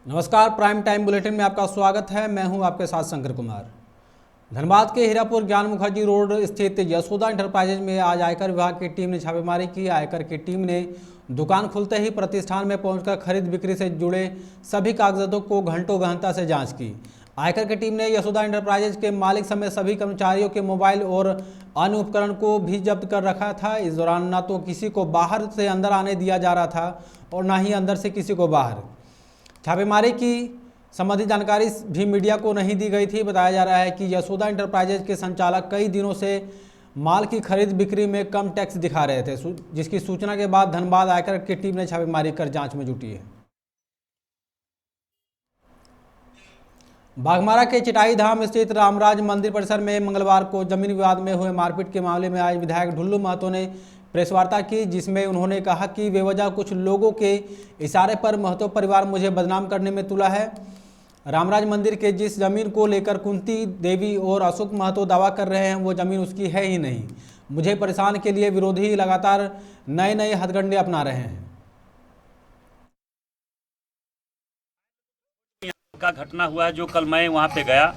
नमस्कार, prime time bulletin में आपका स्वागत है। मैं हूं आपके साथ शंकर कुमार। धनबाद के हीरापुर ज्ञान मुखर्जी रोड स्थित यशोदा इंटरप्राइजेज में आज आयकर विभाग की टीम ने छापेमारी की। आयकर की टीम ने दुकान खुलते ही प्रतिष्ठान में पहुंचकर खरीद बिक्री से जुड़े सभी कागजातों को घंटों गहनता से जांच की। आयकर की टीम ने यशोदा इंटरप्राइजेज के मालिक समेत सभी कर्मचारियों के मोबाइल और अन्य उपकरण को भी जब्त कर रखा था। इस दौरान न तो किसी को बाहर से अंदर आने दिया जा रहा था और न ही अंदर से किसी को बाहर। छापेमारी की संबंधित जानकारी भी मीडिया को नहीं दी गई थी। बताया जा रहा है कि यशोदा इंटरप्राइजेज के संचालक कई दिनों से माल की खरीद बिक्री में कम टैक्स दिखा रहे थे, जिसकी सूचना के बाद धनबाद आयकर की टीम ने छापेमारी कर जांच में जुटी है। बाघमारा के चिटाई धाम स्थित रामराज मंदिर परिसर में मंगलवार को जमीन विवाद में हुए मारपीट के मामले में आज विधायक ढुल्लू महतो ने प्रेस वार्ता की, जिसमें उन्होंने कहा कि बेवजह कुछ लोगों के इशारे पर महतो परिवार मुझे बदनाम करने में तुला है। रामराज मंदिर के जिस जमीन को लेकर कुंती देवी और अशोक महतो दावा कर रहे हैं वो जमीन उसकी है ही नहीं। मुझे परेशान के लिए विरोधी लगातार नए नए हथकंडे अपना रहे हैं। का घटना हुआ है जो कल मैं वहाँ पे गया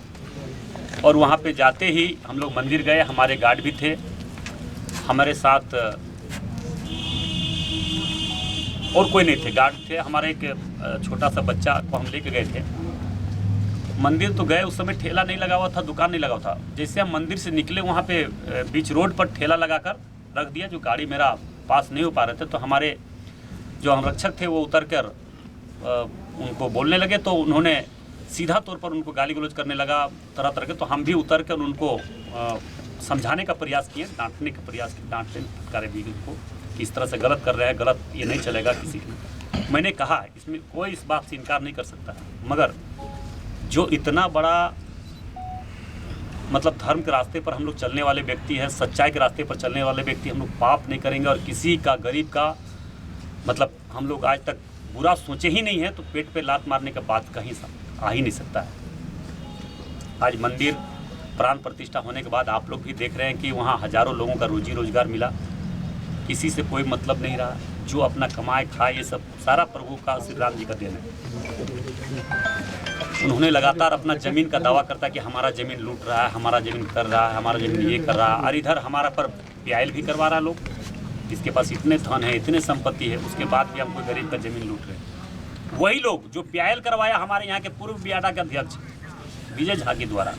और वहाँ पे जाते ही हम लोग मंदिर गए। हमारे गार्ड भी थे, हमारे साथ और कोई नहीं थे, गार्ड थे। हमारे एक छोटा सा बच्चा को हम लेके गए थे। मंदिर तो गए, उस समय ठेला नहीं लगा हुआ था, दुकान नहीं लगा हुआ था। जैसे हम मंदिर से निकले वहाँ पे बीच रोड पर ठेला लगाकर रख दिया, जो गाड़ी मेरा पास नहीं हो पा रहे थे। तो हमारे जो अंगरक्षक थे वो उतर कर उनको बोलने लगे, तो उन्होंने सीधा तौर पर उनको गाली गलौज करने लगा तरह तरह के। तो हम भी उतर कर उनको समझाने का प्रयास किए, डांटने का प्रयास किए, डांटने फटकारे भी उनको कि इस तरह से गलत कर रहे हैं, गलत ये नहीं चलेगा किसी की। मैंने कहा इसमें कोई इस बात से इनकार नहीं कर सकता है, मगर जो इतना बड़ा मतलब धर्म के रास्ते पर हम लोग चलने वाले व्यक्ति हैं, सच्चाई के रास्ते पर चलने वाले व्यक्ति, हम लोग पाप नहीं करेंगे और किसी का गरीब का मतलब हम लोग आज तक बुरा सोचे ही नहीं है, तो पेट पे लात मारने का बात कहीं आ ही नहीं सकता है। आज मंदिर प्राण प्रतिष्ठा होने के बाद आप लोग भी देख रहे हैं कि वहाँ हजारों लोगों का रोजी रोजगार मिला, किसी से कोई मतलब नहीं रहा, जो अपना कमाए खाए, ये सब सारा प्रभु का श्री राम जी का देन है। उन्होंने लगातार अपना ज़मीन का दावा करता कि हमारा ज़मीन लूट रहा है, हमारा ज़मीन कर रहा है, हमारा ज़मीन ये कर रहा है, और इधर हमारा पर पीआईएल भी करवा रहा है। लोग जिसके पास इतने धन है, इतने संपत्ति है, उसके बाद भी हम कोई गरीब का ज़मीन लूट रहे हैं। वही लोग जो पीआईएल करवाया हमारे यहाँ के पूर्व बियाडा के अध्यक्ष विजय झा के द्वारा,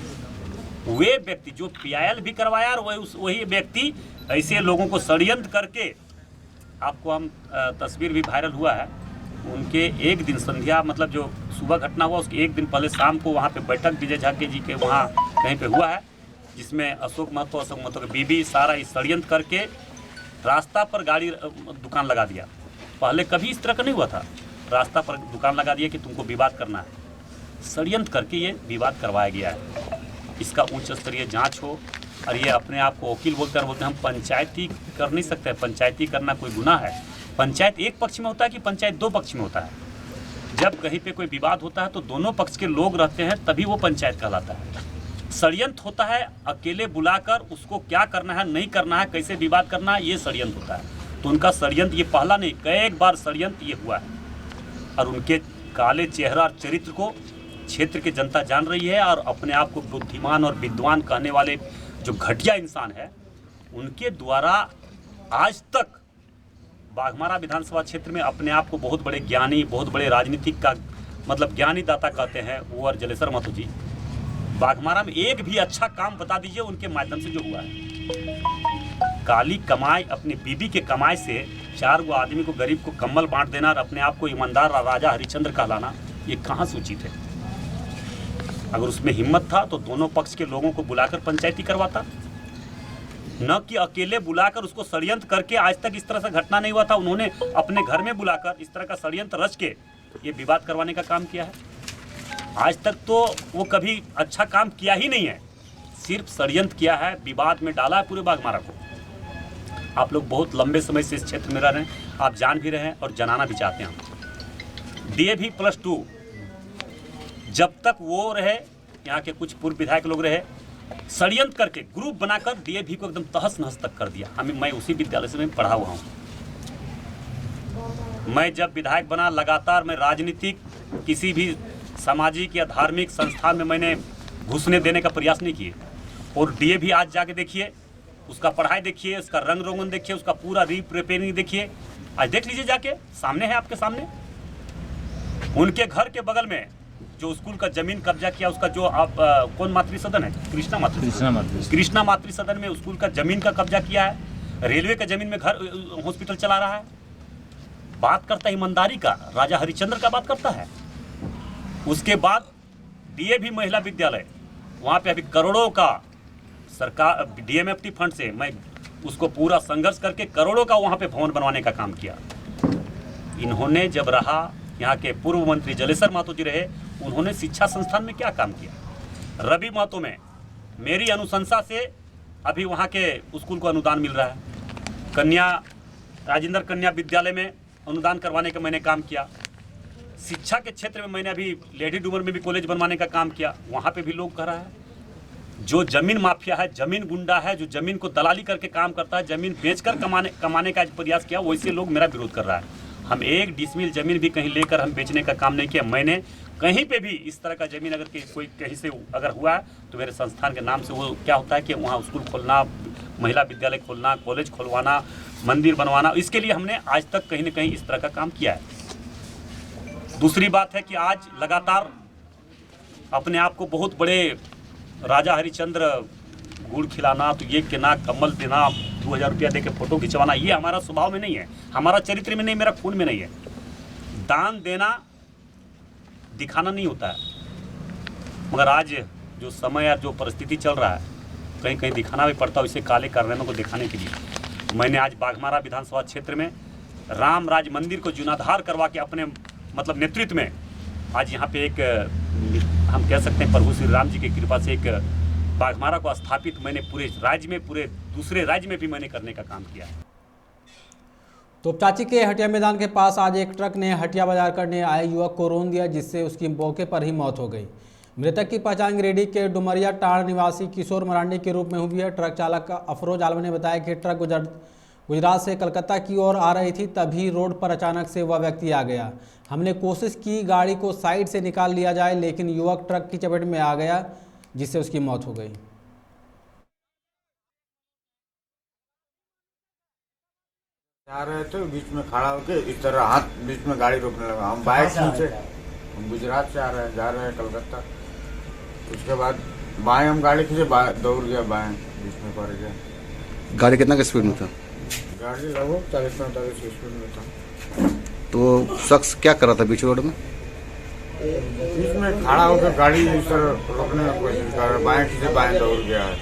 वे व्यक्ति जो पीआईएल भी करवाया और वही व्यक्ति ऐसे लोगों को षड्यंत्र करके, आपको हम तस्वीर भी वायरल हुआ है, उनके एक दिन संध्या मतलब जो सुबह घटना हुआ उसके एक दिन पहले शाम को वहाँ पे बैठक विजय झा जी के वहाँ कहीं पे हुआ है, जिसमें अशोक महतो के बीबी सारा इस षड्यंत्र करके रास्ता पर गाड़ी दुकान लगा दिया। पहले कभी इस तरह का नहीं हुआ था, रास्ता पर दुकान लगा दिया कि तुमको विवाद करना है, षड्यंत्र करके ये विवाद करवाया गया है। इसका उच्च स्तरीय जांच हो। और ये अपने आप को वकील बोलते हैं, हम पंचायती कर नहीं सकते। पंचायती करना कोई गुनाह है? पंचायत एक पक्ष में होता है कि पंचायत दो पक्ष में होता है? जब कहीं पे कोई विवाद होता है तो दोनों पक्ष के लोग रहते हैं, तभी वो पंचायत कहलाता है। षड्यंत्र होता है अकेले बुलाकर उसको क्या करना है, नहीं करना है, कैसे विवाद करना है, ये षड्यंत्र होता है। तो उनका षड्यंत्र ये पहला नहीं, कई बार षड्यंत्र ये हुआ है। और उनके काले चेहरा और चरित्र को क्षेत्र की जनता जान रही है। और अपने आप को बुद्धिमान और विद्वान कहने वाले जो घटिया इंसान है, उनके द्वारा आज तक बाघमारा विधानसभा क्षेत्र में अपने आप को बहुत बड़े ज्ञानी, बहुत बड़े राजनीतिक का मतलब ज्ञानी दाता कहते हैं वो और जलेसर महतो जी। बाघमारा में एक भी अच्छा काम बता दीजिए उनके माध्यम से जो हुआ है। काली कमाई, अपनी बीबी के कमाई से 4 गो आदमी को, गरीब को कंबल बांट देना और अपने आप को ईमानदार राजा हरिश्चंद्र कहलाना, ये कहाँ सूचित है? अगर उसमें हिम्मत था तो दोनों पक्ष के लोगों को बुलाकर पंचायती करवाता, न कि अकेले बुलाकर उसको षड्यंत्र करके। आज तक इस तरह से घटना नहीं हुआ था। उन्होंने अपने घर में बुलाकर इस तरह का षड्यंत्र रच के ये विवाद करवाने का काम किया है। आज तक तो वो कभी अच्छा काम किया ही नहीं है, सिर्फ षड्यंत्र किया है, विवाद में डाला है पूरे बाघमारा को। आप लोग बहुत लंबे समय से इस क्षेत्र में रह रहे हैं, आप जान भी रहे हैं और जनाना भी चाहते हैं। हम DAV +2 जब तक वो रहे, यहाँ के कुछ पूर्व विधायक लोग रहे, षड्यंत्र करके ग्रुप बनाकर DAV को एकदम तहस नहस तक कर दिया। मैं उसी विद्यालय से मैं पढ़ा हुआ हूँ। मैं जब विधायक बना, लगातार मैं राजनीतिक किसी भी सामाजिक या धार्मिक संस्थान में मैंने घुसने देने का प्रयास नहीं किए। और डीएवी आज जाके देखिए, उसका पढ़ाई देखिए, उसका रंग रोगन देखिए, उसका पूरा रिपेयरिंग देखिए, आज देख लीजिए जाके, सामने है आपके सामने। उनके घर के बगल में जो स्कूल का जमीन कब्जा किया, उसका जो आप कौन मातृ सदन है, कृष्णा मातृ सदन में स्कूल का जमीन का कब्जा किया है। रेलवे का जमीन में घर हॉस्पिटल चला रहा है। बात करता है ईमानदारी का, राजा हरिश्चंद्र का बात करता है। उसके बाद डीएवी महिला विद्यालय, वहाँ पे अभी करोड़ों का सरकार डीएमएफटी फंड से मैं उसको पूरा संघर्ष करके करोड़ों का वहाँ पे भवन बनवाने का काम किया। इन्होंने जब रहा, यहाँ के पूर्व मंत्री जलेसर महतो जी रहे, उन्होंने शिक्षा संस्थान में क्या काम किया। रवि महतो में मेरी अनुशंसा से अभी वहाँ के स्कूल को अनुदान मिल रहा है। राजेंद्र कन्या विद्यालय में अनुदान करवाने का मैंने काम किया। शिक्षा के क्षेत्र में मैंने अभी लेडी डूमर में भी कॉलेज बनवाने का काम किया। वहाँ पे भी लोग कह रहा है जो जमीन माफिया है, जमीन गुंडा है, जो जमीन को दलाली करके काम करता है, जमीन बेचकर कमाने का प्रयास किया, वैसे लोग मेरा विरोध कर रहा है। हम एक डिसमिल जमीन भी कहीं लेकर हम बेचने का काम नहीं किया। मैंने कहीं पे भी इस तरह का जमीन अगर कोई कहीं से अगर हुआ है तो मेरे संस्थान के नाम से वो क्या होता है कि वहाँ स्कूल खोलना, महिला विद्यालय खोलना, कॉलेज खुलवाना, मंदिर बनवाना, इसके लिए हमने आज तक कहीं ना कहीं इस तरह का काम किया है। दूसरी बात है कि आज लगातार अपने आप को बहुत बड़े राजा हरिश्चंद्र, गुड़ खिलाना, तो ये केना कम्बल देना, 2000 रुपया दे के फोटो खिंचवाना, ये हमारा स्वभाव में नहीं है, हमारा चरित्र में नहीं, मेरा खून में नहीं है। दान देना दिखाना नहीं होता है, मगर आज जो समय और जो परिस्थिति चल रहा है, कहीं कहीं दिखाना भी पड़ता है। इसे काले कारनामों को दिखाने के लिए मैंने आज बाघमारा विधानसभा क्षेत्र में राम राज मंदिर को जीर्णोद्धार करवा के अपने मतलब नेतृत्व में आज यहाँ पे एक हम कह सकते हैं प्रभु श्री राम जी की कृपा से एक बाघमारा को स्थापित मैंने पूरे राज्य में, पूरे दूसरे राज्य में भी मैंने करने का काम किया। तोपचांची के हटिया मैदान के पास आज एक ट्रक ने हटिया बाजार करने आए युवक को रौंद दिया, जिससे उसकी मौके पर ही मौत हो गई। मृतक की पहचान गिरिडीह के डुमरिया टाड़ निवासी किशोर मरांडी के रूप में हुई है। ट्रक चालक अफरोज आलम ने बताया कि ट्रक गुजरात से कलकत्ता की ओर आ रही थी, तभी रोड पर अचानक से वह व्यक्ति आ गया। हमने कोशिश की गाड़ी को साइड से निकाल लिया जाए, लेकिन युवक ट्रक की चपेट में आ गया, जिससे उसकी मौत हो गई। जा रहे थे, बीच में खड़ा होके इस तरह हाथ बीच में गाड़ी रोकने लगा। हम बाइक से हम गुजरात से जा रहे हैं कलकत्ता। उसके बाद बाएं हम गाड़ी खींचे, दौड़ गया बाएं, बीच में पड़ गया। गाड़ी कितना का स्पीड में था? गाड़ी लगभग 40-45 की स्पीड में था। तो शख्स क्या कर रहा था बीच रोड में? बीच में खड़ा होकर गाड़ी इस तरह रोकने की कोशिश कर रहा, बाएं खींचे बाएं दौड़ गया है,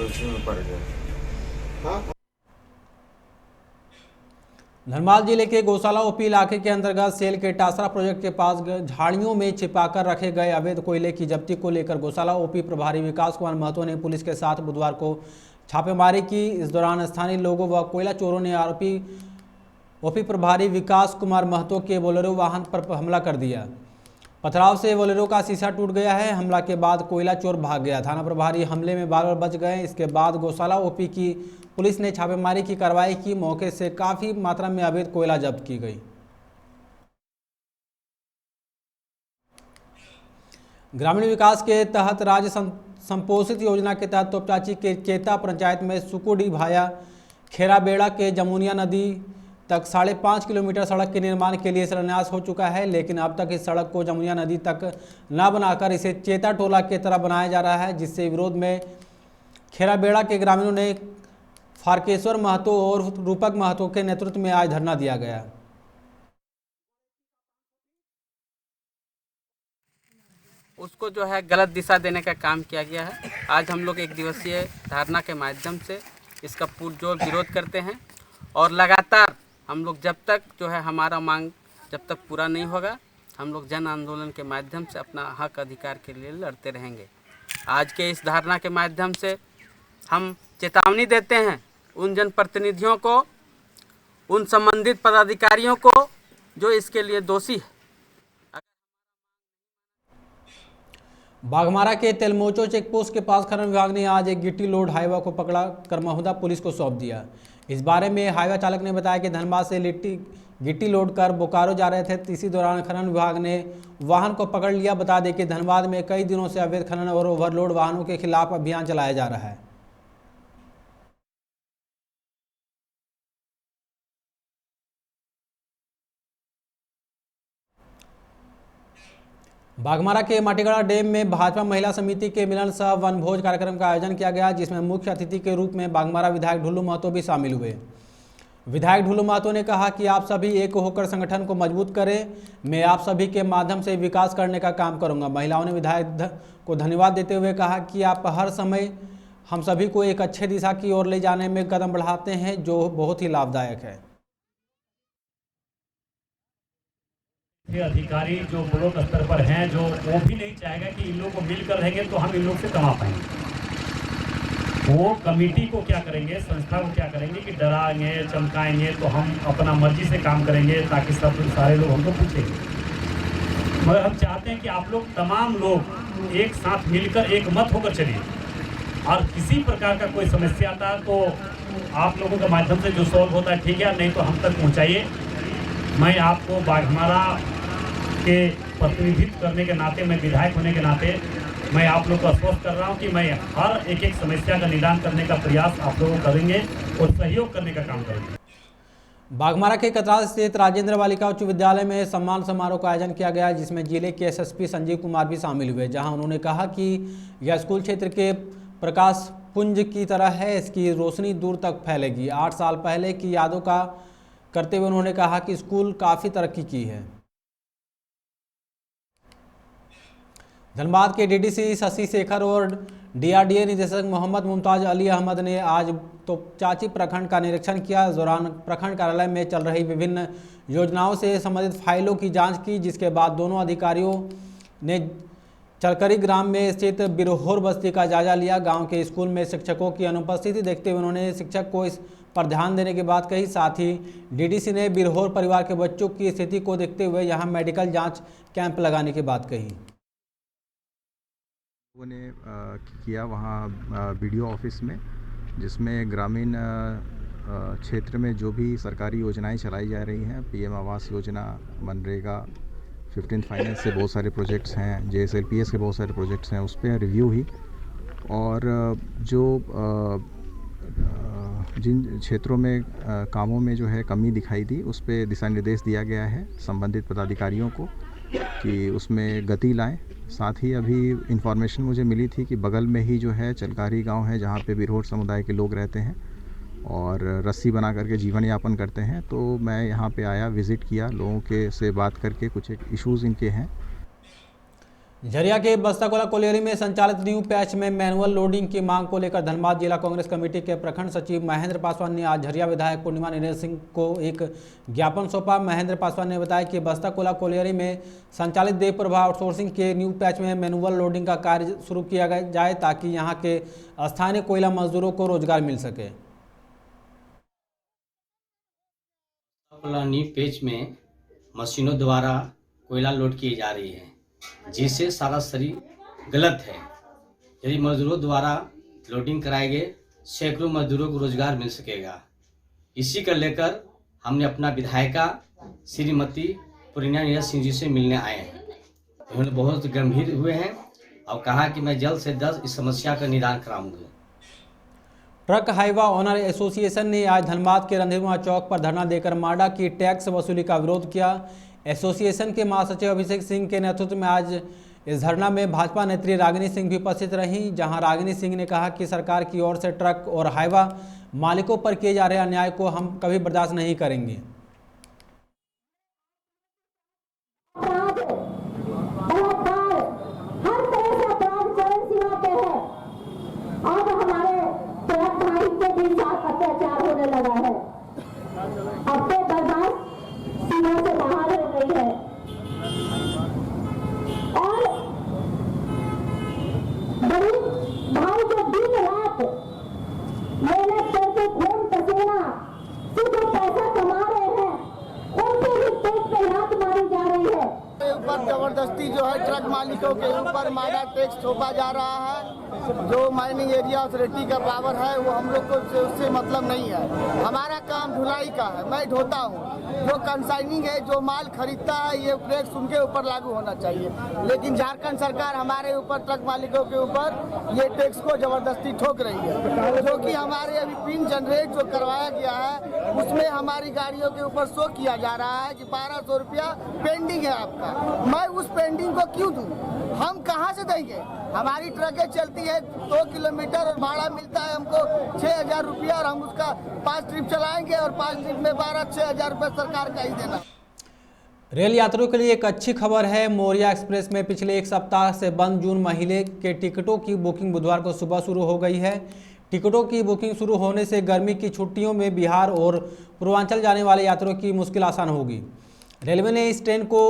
उसी में पड़ गया। धनबाद जिले के गौशाला ओपी इलाके के अंतर्गत सेल के टासरा प्रोजेक्ट के पास झाड़ियों में छिपाकर रखे गए अवैध कोयले की जब्ती को लेकर गौशाला ओपी प्रभारी विकास कुमार महतो ने पुलिस के साथ बुधवार को छापेमारी की। इस दौरान स्थानीय लोगों व कोयला चोरों ने आरोपी ओपी प्रभारी विकास कुमार महतो के बोलेरो वाहन पर हमला कर दिया। पथराव से बोलेरो का शीशा टूट गया है। हमला के बाद कोयला चोर भाग गया। थाना प्रभारी हमले में बाल बच गए। इसके बाद गौशाला ओपी की पुलिस ने छापेमारी की कार्रवाई की। मौके से काफ़ी मात्रा में अवैध कोयला जब्त की गई। ग्रामीण विकास के तहत राज्य संपोषित योजना के तहत तोपचांची के चेता पंचायत में सुकुडी भाया खेराबेड़ा के जमुनिया नदी तक 5.5 किलोमीटर सड़क के निर्माण के लिए शिलान्यास हो चुका है, लेकिन अब तक इस सड़क को जमुनिया नदी तक न बनाकर इसे चेता टोला की तरह बनाया जा रहा है, जिससे विरोध में खेराबेड़ा के ग्रामीणों ने फारकेश्वर महतो और रूपक महतो के नेतृत्व में आज धरना दिया गया। उसको जो है गलत दिशा देने का काम किया गया है। आज हम लोग एक दिवसीय धरना के माध्यम से इसका पुरजोर विरोध करते हैं और लगातार हम लोग जब तक जो है हमारा मांग जब तक पूरा नहीं होगा, हम लोग जन आंदोलन के माध्यम से अपना हक अधिकार के लिए लड़ते रहेंगे। आज के इस धरना के माध्यम से हम चेतावनी देते हैं उन जनप्रतिनिधियों को, उन संबंधित पदाधिकारियों को जो इसके लिए दोषी है। बाघमारा के तेलमोचो चेकपोस्ट के पास खनन विभाग ने आज एक गिट्टी लोड हाईवा को पकड़ा कर महुदा पुलिस को सौंप दिया। इस बारे में हाईवा चालक ने बताया कि धनबाद से गिट्टी लोड कर बोकारो जा रहे थे। इसी दौरान खनन विभाग ने वाहन को पकड़ लिया। बता दें कि धनबाद में कई दिनों से अवैध खनन और ओवरलोड वाहनों के खिलाफ अभियान चलाया जा रहा है। बाघमारा के माटीगढ़ा डैम में भाजपा महिला समिति के मिलन सह वनभोज कार्यक्रम का आयोजन किया गया, जिसमें मुख्य अतिथि के रूप में बाघमारा विधायक ढुल्लू महतो भी शामिल हुए। विधायक ढुल्लू महतो ने कहा कि आप सभी एक होकर संगठन को मजबूत करें, मैं आप सभी के माध्यम से विकास करने का काम करूंगा। महिलाओं ने विधायक को धन्यवाद देते हुए कहा कि आप हर समय हम सभी को एक अच्छे दिशा की ओर ले जाने में कदम बढ़ाते हैं, जो बहुत ही लाभदायक है। ये अधिकारी जो ब्लॉक स्तर पर हैं, जो वो भी नहीं चाहेगा कि इन लोगों को मिलकर रहेंगे तो हम इन लोग से कमा पाएंगे। वो कमेटी को क्या करेंगे, संस्था को क्या करेंगे कि डराएंगे, चमकाएंगे, तो हम अपना मर्जी से काम करेंगे ताकि सब सारे लोग हमको पूछेंगे। मगर हम चाहते हैं कि आप लोग तमाम लोग एक साथ मिलकर एक मत होकर चलिए, और किसी प्रकार का कोई समस्या आता है तो आप लोगों के माध्यम से जो सॉल्व होता है ठीक है, नहीं तो हम तक पहुँचाइए। मैं आपको बाघमारा के प्रतिनिधित्व करने के नाते, मैं विधायक होने के नाते मैं आप लोग को आश्वस्त कर रहा हूं कि मैं हर एक समस्या का निदान करने का प्रयास आप लोगों करेंगे और सहयोग करने का काम करेंगे। बाघमारा के कतराल स्थित राजेंद्र बालिका उच्च विद्यालय में सम्मान समारोह का आयोजन किया गया, जिसमें जिले के एसएसपी संजीव कुमार भी शामिल हुए। जहां उन्होंने कहा कि यह स्कूल क्षेत्र के प्रकाश पुंज की तरह है, इसकी रोशनी दूर तक फैलेगी। 8 साल पहले की यादों का करते हुए उन्होंने कहा कि स्कूल काफ़ी तरक्की की है। धनबाद के डीडीसी शशि शेखर और डीआरडीए निदेशक मोहम्मद मुमताज अली अहमद ने आज तो चाची प्रखंड का निरीक्षण किया। इस दौरान प्रखंड कार्यालय में चल रही विभिन्न योजनाओं से संबंधित फाइलों की जांच की, जिसके बाद दोनों अधिकारियों ने चलकरी ग्राम में स्थित बिरहोर बस्ती का जायजा लिया। गांव के स्कूल में शिक्षकों की अनुपस्थिति देखते हुए उन्होंने शिक्षक को इस पर ध्यान देने की बात कही। साथ ही डीडीसी ने बिरहोर परिवार के बच्चों की स्थिति को देखते हुए यहां मेडिकल जांच कैंप लगाने की बात कही। लोगों ने किया वहाँ वीडियो ऑफिस में, जिसमें ग्रामीण क्षेत्र में जो भी सरकारी योजनाएं चलाई जा रही हैं, PM Awas Yojana, MNREGA, 15th finance से बहुत सारे प्रोजेक्ट्स हैं, JSLPS के बहुत सारे प्रोजेक्ट्स हैं, उस पर रिव्यू हुई। और जो जिन क्षेत्रों में कामों में जो है कमी दिखाई दी, उस पर दिशा निर्देश दिया गया है संबंधित पदाधिकारियों को कि उसमें गति लाएं। साथ ही अभी इन्फॉर्मेशन मुझे मिली थी कि बगल में ही जो है चलकारी गांव है, जहां पे बिरहोर समुदाय के लोग रहते हैं और रस्सी बना करके जीवन यापन करते हैं। तो मैं यहां पे आया, विज़िट किया, लोगों के से बात करके कुछ एक इश्यूज़ इनके हैं। झरिया के बस्ताकोला कोलियरी में संचालित न्यू पैच में मैनुअल लोडिंग की मांग को लेकर धनबाद जिला कांग्रेस कमेटी के प्रखंड सचिव महेंद्र पासवान ने आज झरिया विधायक पूर्णिमा नरेंद्र सिंह को एक ज्ञापन सौंपा। महेंद्र पासवान ने बताया कि बस्ताकोला कोलियरी में संचालित देवप्रभा आउटसोर्सिंग के न्यू पैच में मैनुअल लोडिंग का कार्य शुरू किया जाए, ताकि यहाँ के स्थानीय कोयला मजदूरों को रोजगार मिल सके। न्यू पैच में मशीनों द्वारा कोयला लोड की जा रही है, जिससे सारा शरीर गलत है। यदि मजदूरों द्वारा लोडिंग कराएंगे, सैकड़ों मजदूरों को रोजगार मिल सकेगा। इसी को लेकर हमने अपना विधायिका श्रीमती पूर्णिमा नरेंद्र सिंह जी से मिलने आए हैं। उन्होंने बहुत गंभीर हुए हैं और कहा कि मैं जल्द से जल्द इस समस्या का निदान कराऊंगा। ट्रक हाईवा ओनर एसोसिएशन ने आज धनबाद के रंधेरुआ चौक पर धरना देकर माडा की टैक्स वसूली का विरोध किया। एसोसिएशन के महासचिव अभिषेक सिंह के नेतृत्व में आज इस धरना में भाजपा नेत्री रागिनी सिंह भी उपस्थित रहीं, जहां रागिनी सिंह ने कहा कि सरकार की ओर से ट्रक और हाईवा मालिकों पर किए जा रहे अन्याय को हम कभी बर्दाश्त नहीं करेंगे। अत्याचार होने लगा है, अब तो बर्दाश्त सीमा से बाहर हो गई है। और गरीब भाई जो दिन रात मेहनत करके खून पसीना से जो पैसा कमा रहे हैं, उनके भी पेट पे लात मारी जा रही है। ऊपर जबरदस्ती जो है ट्रक मालिकों के ऊपर माडा टैक्स थोपा जा रहा है। जो माइनिंग एरिया अथॉरिटी का पावर है वो हम लोग को उससे मतलब नहीं है। हमारा काम ढुलाई का है, मैं ढोता हूँ, जो कंसाइनिंग है, जो माल खरीदता है, ये टैक्स उनके ऊपर लागू होना चाहिए। लेकिन झारखंड सरकार हमारे ऊपर, ट्रक मालिकों के ऊपर ये टैक्स को जबरदस्ती ठोक रही है, जो कि हमारे अभी पिन जनरेट जो करवाया गया है उसमें हमारी गाड़ियों के ऊपर शो किया जा रहा है कि 1200 रुपया पेंडिंग है आपका। मैं उस पेंडिंग को क्यों दूं? हम कहां से देंगे? हमारी ट्रकें चलती है 2 किलोमीटर और भाड़ा मिलता है हमको 6,000 रुपया, और हम उसका 5 ट्रिप चलाएंगे और 5 ट्रिप में 6,000 रुपये सरकार का ही देना। रेल यात्रियों के लिए एक अच्छी खबर है। मौर्या एक्सप्रेस में पिछले एक सप्ताह से बंद जून महीने के टिकटों की बुकिंग बुधवार को सुबह शुरू हो गई है। टिकटों की बुकिंग शुरू होने से गर्मी की छुट्टियों में बिहार और पूर्वांचल जाने वाले यात्रियों की मुश्किल आसान होगी। रेलवे ने इस ट्रेन को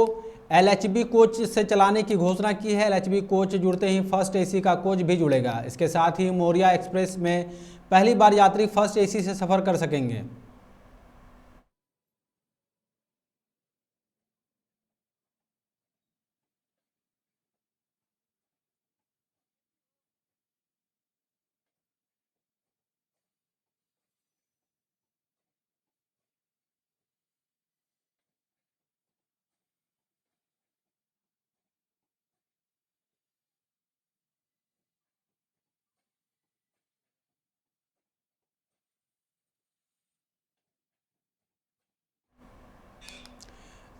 LHB कोच से चलाने की घोषणा की है। LHB कोच जुड़ते ही फर्स्ट AC का कोच भी जुड़ेगा। इसके साथ ही मौर्या एक्सप्रेस में पहली बार यात्री फर्स्ट AC से सफ़र कर सकेंगे।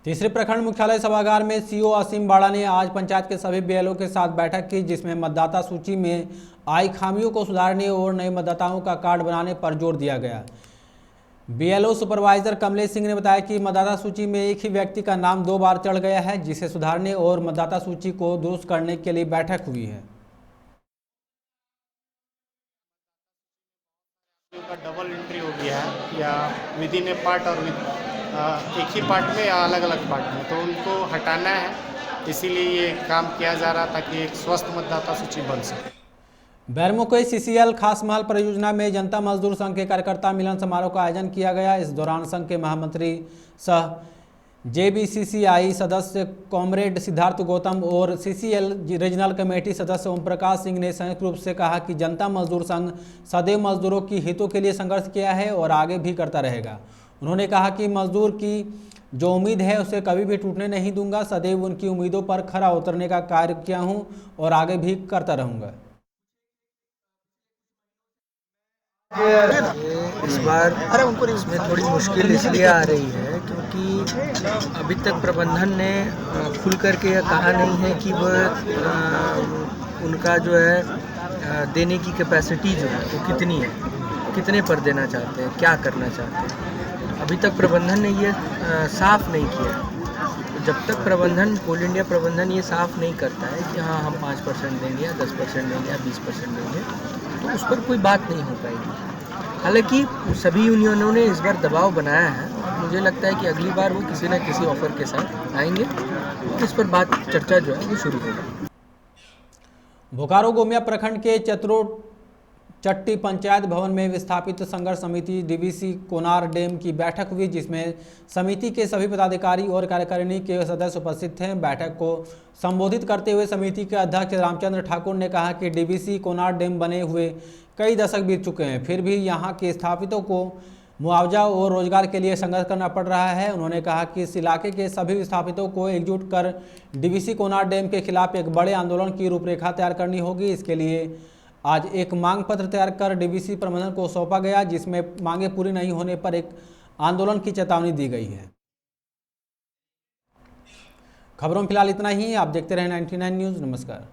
तीसरे प्रखंड मुख्यालय सभागार में CO असीम बाड़ा ने आज पंचायत के सभी BLO के साथ बैठक की, जिसमें मतदाता सूची में आई खामियों को सुधारने और नए मतदाताओं का कार्ड बनाने पर जोर दिया गया। BLO सुपरवाइजर कमलेश सिंह ने बताया कि मतदाता सूची में एक ही व्यक्ति का नाम 2 बार चढ़ गया है, जिसे सुधारने और मतदाता सूची को दुरुस्त करने के लिए बैठक हुई है। डबल एंट्री हो गया है, या विद इन ए पार्ट और एक ही पार्ट में या अलग अलग पार्ट में, तो उनको हटाना है। इसीलिए ये काम किया जा रहा ताकि एक स्वस्थ मतदाता सूची बन सके। बैरमो के CCL खास महल परियोजना में जनता मजदूर संघ के कार्यकर्ता मिलन समारोह का आयोजन किया गया। इस दौरान संघ के महामंत्री सह JBCCI सदस्य कॉमरेड सिद्धार्थ गौतम और CCL रीजनल कमेटी सदस्य ओम प्रकाश सिंह ने संयुक्त रूप से कहा कि जनता मजदूर संघ सदैव मजदूरों की हितों के लिए संघर्ष किया है और आगे भी करता रहेगा। उन्होंने कहा कि मजदूर की जो उम्मीद है उसे कभी भी टूटने नहीं दूंगा। सदैव उनकी उम्मीदों पर खरा उतरने का कार्य किया हूं और आगे भी करता रहूंगा। इस बार इसमें थोड़ी मुश्किल इसलिए आ रही है क्योंकि अभी तक प्रबंधन ने खुल करके यह कहा नहीं है कि वह उनका जो है देने की कैपेसिटी जो है वो कितनी है, कितने पर देना चाहते हैं, क्या करना चाहते हैं। अभी तक प्रबंधन ने ये साफ नहीं किया। जब तक प्रबंधन, कोल इंडिया प्रबंधन ये साफ नहीं करता है कि हाँ हम 5% देंगे या 10% देंगे या 20% देंगे, तो उस पर कोई बात नहीं हो पाएगी। हालांकि सभी यूनियनों ने इस बार दबाव बनाया है। मुझे लगता है कि अगली बार वो किसी न किसी ऑफर के साथ आएंगे और इस पर बात चर्चा जो है वो शुरू होगी। बोकारो गोमिया प्रखंड के चट्टी पंचायत भवन में विस्थापित संघर्ष समिति DVC कोनार डैम की बैठक हुई, जिसमें समिति के सभी पदाधिकारी और कार्यकारिणी के सदस्य उपस्थित थे। बैठक को संबोधित करते हुए समिति के अध्यक्ष रामचंद्र ठाकुर ने कहा कि DVC कोनार डैम बने हुए कई दशक बीत चुके हैं, फिर भी यहाँ के स्थापितों को मुआवजा और रोजगार के लिए संघर्ष करना पड़ रहा है। उन्होंने कहा कि इस इलाके के सभी विस्थापितों को एकजुट कर DVC कोनार डैम के खिलाफ एक बड़े आंदोलन की रूपरेखा तैयार करनी होगी। इसके लिए आज एक मांग पत्र तैयार कर DVC प्रबंधन को सौंपा गया, जिसमें मांगे पूरी नहीं होने पर एक आंदोलन की चेतावनी दी गई है। खबरों में फिलहाल इतना ही। आप देखते रहें 99 न्यूज़। नमस्कार।